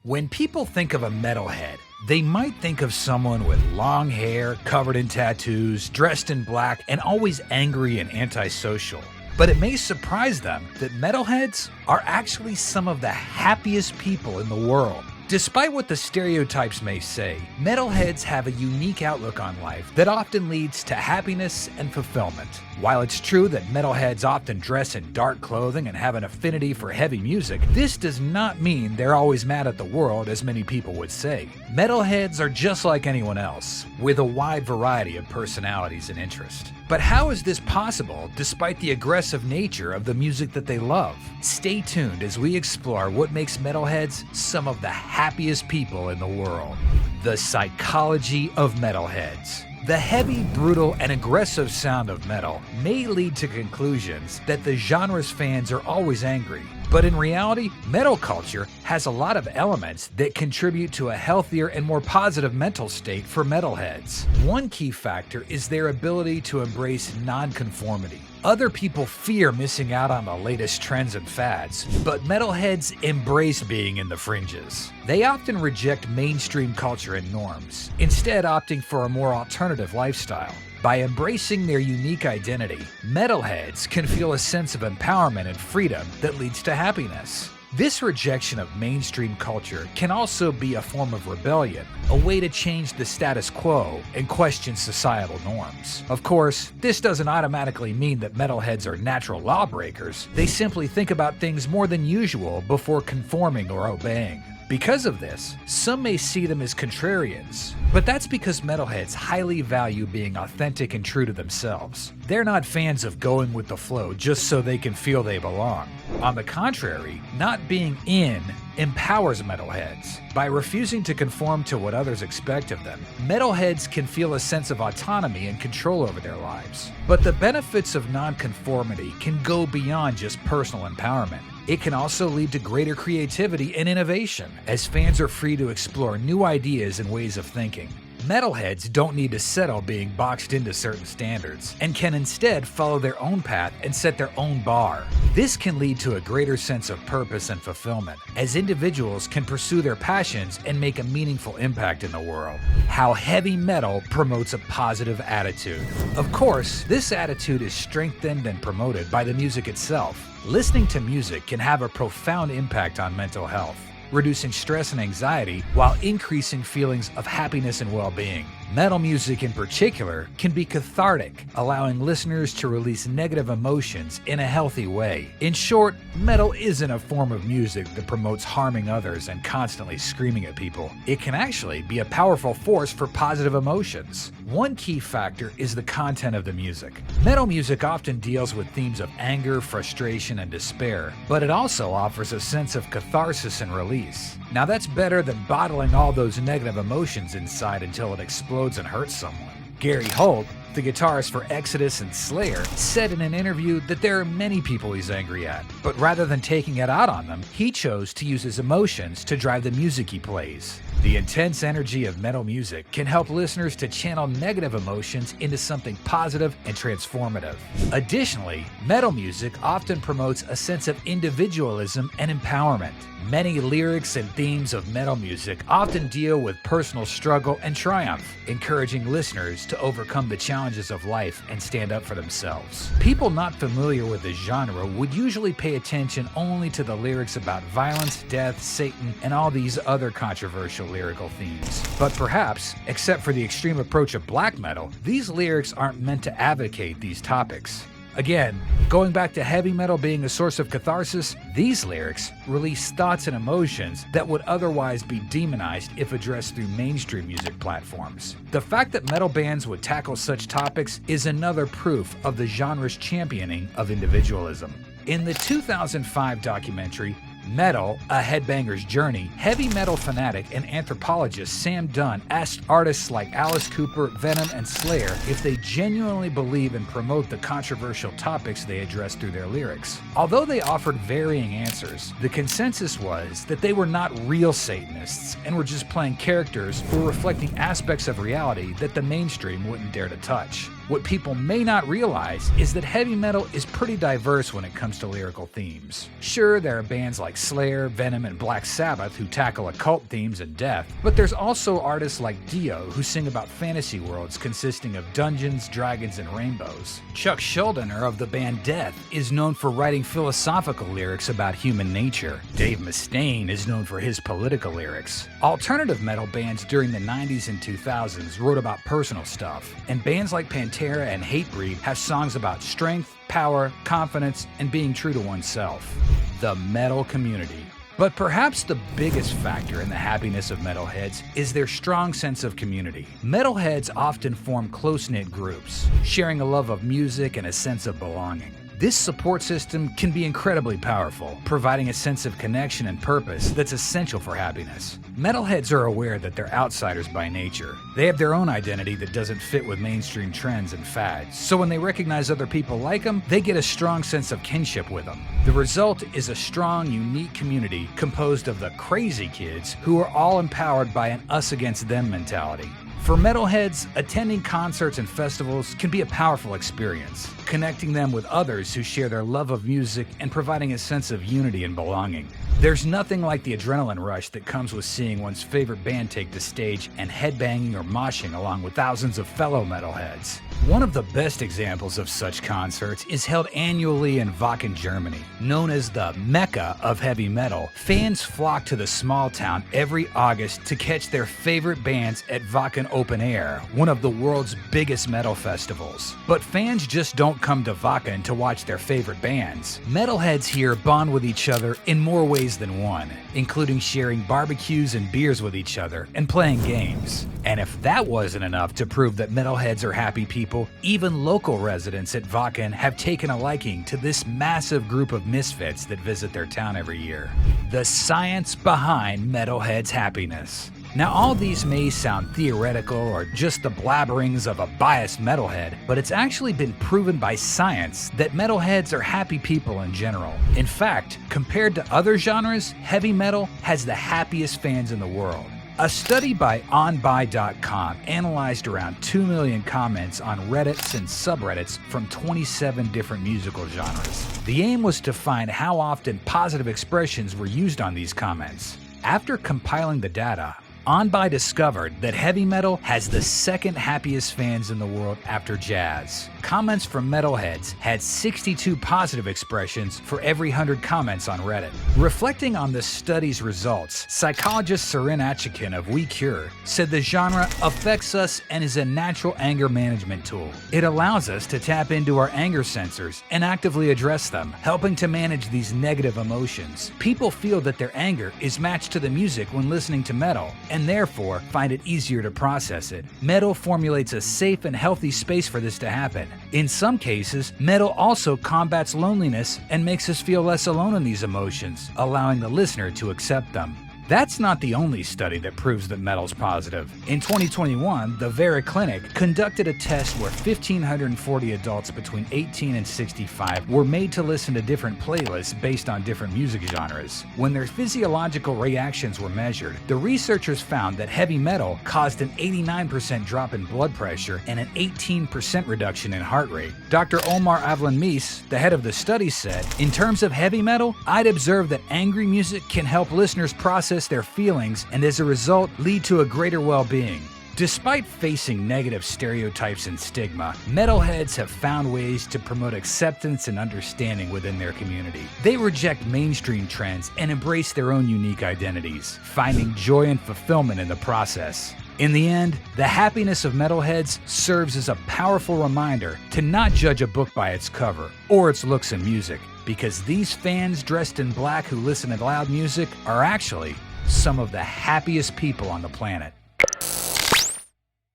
When people think of a metalhead, they might think of someone with long hair, covered in tattoos, dressed in black, and always angry and antisocial. But it may surprise them that metalheads are actually some of the happiest people in the world. Despite what the stereotypes may say, metalheads have a unique outlook on life that often leads to happiness and fulfillment. While it's true that metalheads often dress in dark clothing and have an affinity for heavy music, this does not mean they're always mad at the world, as many people would say. Metalheads are just like anyone else, with a wide variety of personalities and interests. But how is this possible despite the aggressive nature of the music that they love? Stay tuned as we explore what makes metalheads some of the happiest people in the world. The psychology of metalheads. The heavy, brutal, and aggressive sound of metal may lead to conclusions that the genre's fans are always angry. But in reality, metal culture has a lot of elements that contribute to a healthier and more positive mental state for metalheads. One key factor is their ability to embrace nonconformity. Other people fear missing out on the latest trends and fads, but metalheads embrace being in the fringes. They often reject mainstream culture and norms, instead opting for a more alternative lifestyle. By embracing their unique identity, metalheads can feel a sense of empowerment and freedom that leads to happiness. This rejection of mainstream culture can also be a form of rebellion, a way to change the status quo and question societal norms. Of course, this doesn't automatically mean that metalheads are natural lawbreakers. They simply think about things more than usual before conforming or obeying. Because of this, some may see them as contrarians, but that's because metalheads highly value being authentic and true to themselves. They're not fans of going with the flow just so they can feel they belong. On the contrary, not being in empowers metalheads. By refusing to conform to what others expect of them, metalheads can feel a sense of autonomy and control over their lives. But the benefits of nonconformity can go beyond just personal empowerment. It can also lead to greater creativity and innovation, as fans are free to explore new ideas and ways of thinking. Metalheads don't need to settle being boxed into certain standards, and can instead follow their own path and set their own bar. This can lead to a greater sense of purpose and fulfillment, as individuals can pursue their passions and make a meaningful impact in the world. How heavy metal promotes a positive attitude. Of course, this attitude is strengthened and promoted by the music itself. Listening to music can have a profound impact on mental health, reducing stress and anxiety while increasing feelings of happiness and well-being. Metal music in particular can be cathartic, allowing listeners to release negative emotions in a healthy way. In short, metal isn't a form of music that promotes harming others and constantly screaming at people. It can actually be a powerful force for positive emotions. One key factor is the content of the music. Metal music often deals with themes of anger, frustration, and despair, but it also offers a sense of catharsis and release. Now that's better than bottling all those negative emotions inside until it explodes and hurts someone. Gary Holt, the guitarist for Exodus and Slayer, said in an interview that there are many people he's angry at, but rather than taking it out on them, he chose to use his emotions to drive the music he plays. The intense energy of metal music can help listeners to channel negative emotions into something positive and transformative. Additionally, metal music often promotes a sense of individualism and empowerment. Many lyrics and themes of metal music often deal with personal struggle and triumph, encouraging listeners to overcome the challenges of life and stand up for themselves. People not familiar with the genre would usually pay attention only to the lyrics about violence, death, Satan, and all these other controversial lyrical themes. But perhaps, except for the extreme approach of black metal, these lyrics aren't meant to advocate these topics. Again, going back to heavy metal being a source of catharsis, these lyrics release thoughts and emotions that would otherwise be demonized if addressed through mainstream music platforms. The fact that metal bands would tackle such topics is another proof of the genre's championing of individualism. In the 2005 documentary, Metal, A Headbanger's Journey, heavy metal fanatic and anthropologist Sam Dunn asked artists like Alice Cooper, Venom, and Slayer if they genuinely believe and promote the controversial topics they address through their lyrics. Although they offered varying answers, the consensus was that they were not real Satanists and were just playing characters who were reflecting aspects of reality that the mainstream wouldn't dare to touch. What people may not realize is that heavy metal is pretty diverse when it comes to lyrical themes. Sure, there are bands like Slayer, Venom, and Black Sabbath who tackle occult themes and death, but there's also artists like Dio who sing about fantasy worlds consisting of dungeons, dragons, and rainbows. Chuck Schuldiner of the band Death is known for writing philosophical lyrics about human nature. Dave Mustaine is known for his political lyrics. Alternative metal bands during the 90s and 2000s wrote about personal stuff, and bands like Pantera and Hatebreed have songs about strength, power, confidence, and being true to oneself. The metal community. But perhaps the biggest factor in the happiness of metalheads is their strong sense of community. Metalheads often form close-knit groups, sharing a love of music and a sense of belonging. This support system can be incredibly powerful, providing a sense of connection and purpose that's essential for happiness. Metalheads are aware that they're outsiders by nature. They have their own identity that doesn't fit with mainstream trends and fads, so when they recognize other people like them, they get a strong sense of kinship with them. The result is a strong, unique community composed of the crazy kids who are all empowered by an us-against-them mentality. For metalheads, attending concerts and festivals can be a powerful experience, connecting them with others who share their love of music and providing a sense of unity and belonging. There's nothing like the adrenaline rush that comes with seeing one's favorite band take the stage and headbanging or moshing along with thousands of fellow metalheads. One of the best examples of such concerts is held annually in Wacken, Germany. Known as the Mecca of heavy metal, fans flock to the small town every August to catch their favorite bands at Wacken Open Air, one of the world's biggest metal festivals. But fans just don't come to Wacken to watch their favorite bands. Metalheads here bond with each other in more ways than one, including sharing barbecues and beers with each other and playing games. And if that wasn't enough to prove that metalheads are happy people, even local residents at Wacken have taken a liking to this massive group of misfits that visit their town every year. The science behind metalheads' happiness. Now, all these may sound theoretical or just the blabberings of a biased metalhead, but it's actually been proven by science that metalheads are happy people in general. In fact, compared to other genres, heavy metal has the happiest fans in the world. A study by onbuy.com analyzed around 2 million comments on Reddits and subreddits from 27 different musical genres. The aim was to find how often positive expressions were used on these comments. After compiling the data, OnBuy discovered that heavy metal has the second happiest fans in the world after jazz. Comments from metalheads had 62 positive expressions for every 100 comments on Reddit. Reflecting on the study's results, psychologist Seren Achikin of We Cure said the genre affects us and is a natural anger management tool. It allows us to tap into our anger sensors and actively address them, helping to manage these negative emotions. People feel that their anger is matched to the music when listening to metal, and therefore find it easier to process it. Metal formulates a safe and healthy space for this to happen. In some cases, metal also combats loneliness and makes us feel less alone in these emotions, allowing the listener to accept them. That's not the only study that proves that metal's positive. In 2021, the Vera Clinic conducted a test where 1,540 adults between 18 and 65 were made to listen to different playlists based on different music genres. When their physiological reactions were measured, the researchers found that heavy metal caused an 89% drop in blood pressure and an 18% reduction in heart rate. Dr. Omar Avlan-Mees, the head of the study, said, "In terms of heavy metal, I'd observe that angry music can help listeners process their feelings and as a result lead to a greater well-being." Despite facing negative stereotypes and stigma, metalheads have found ways to promote acceptance and understanding within their community. They reject mainstream trends and embrace their own unique identities, finding joy and fulfillment in the process. In the end, the happiness of metalheads serves as a powerful reminder to not judge a book by its cover or its looks and music, because these fans dressed in black who listen to loud music are actually some of the happiest people on the planet.